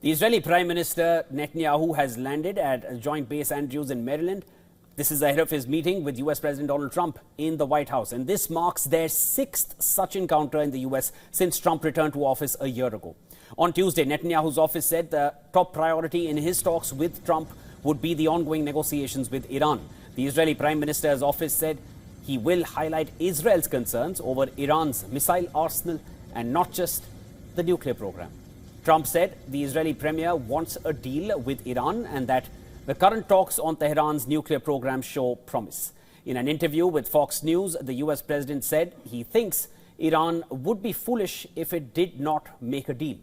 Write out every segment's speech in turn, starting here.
The Israeli Prime Minister Netanyahu has landed at Joint Base Andrews in Maryland. This is ahead of his meeting with US President Donald Trump in the White House. And this marks their sixth such encounter in the US since Trump returned to office a year ago. On Tuesday, Netanyahu's office said the top priority in his talks with Trump would be the ongoing negotiations with Iran. The Israeli Prime Minister's office said he will highlight Israel's concerns over Iran's missile arsenal and not just the nuclear program. Trump said the Israeli premier wants a deal with Iran and that the current talks on Tehran's nuclear program show promise. In an interview with Fox News, the US president said he thinks Iran would be foolish if it did not make a deal.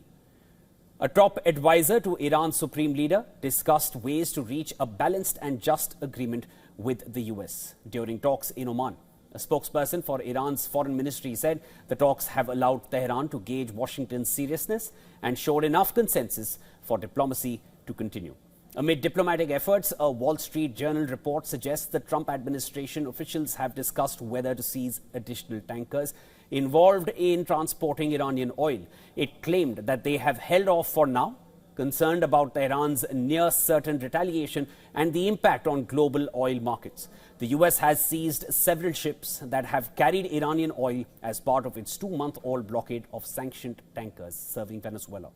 A top advisor to Iran's supreme leader discussed ways to reach a balanced and just agreement with the US during talks in Oman. A spokesperson for Iran's foreign ministry said the talks have allowed Tehran to gauge Washington's seriousness and showed enough consensus for diplomacy to continue. Amid diplomatic efforts, a Wall Street Journal report suggests the Trump administration officials have discussed whether to seize additional tankers involved in transporting Iranian oil. It claimed that they have held off for now, concerned about Tehran's near certain retaliation and the impact on global oil markets. The US has seized several ships that have carried Iranian oil as part of its 2-month-old blockade of sanctioned tankers serving Venezuela.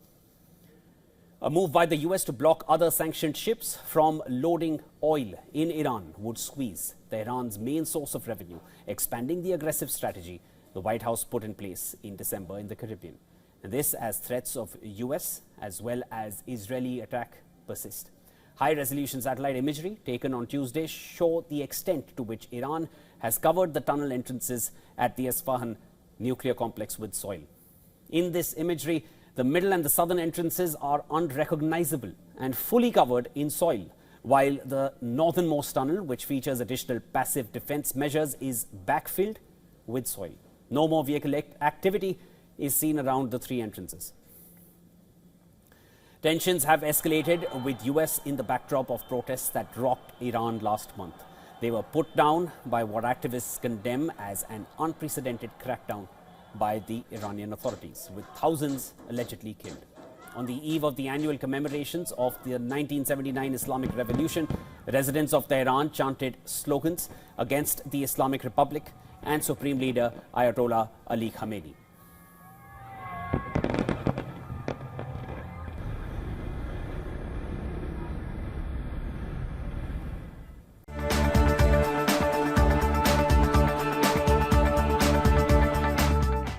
A move by the US to block other sanctioned ships from loading oil in Iran would squeeze Tehran's main source of revenue, expanding the aggressive strategy the White House put in place in December in the Caribbean. And this as threats of US as well as Israeli attack persist. High-resolution satellite imagery taken on Tuesday show the extent to which Iran has covered the tunnel entrances at the Isfahan nuclear complex with soil. In this imagery, the middle and the southern entrances are unrecognizable and fully covered in soil, while the northernmost tunnel, which features additional passive defense measures, is backfilled with soil. No more vehicle activity is seen around the three entrances. Tensions have escalated with US in the backdrop of protests that rocked Iran last month. They were put down by what activists condemn as an unprecedented crackdown by the Iranian authorities, with thousands allegedly killed. On the eve of the annual commemorations of the 1979 Islamic Revolution, residents of Tehran chanted slogans against the Islamic Republic and Supreme Leader Ayatollah Ali Khamenei.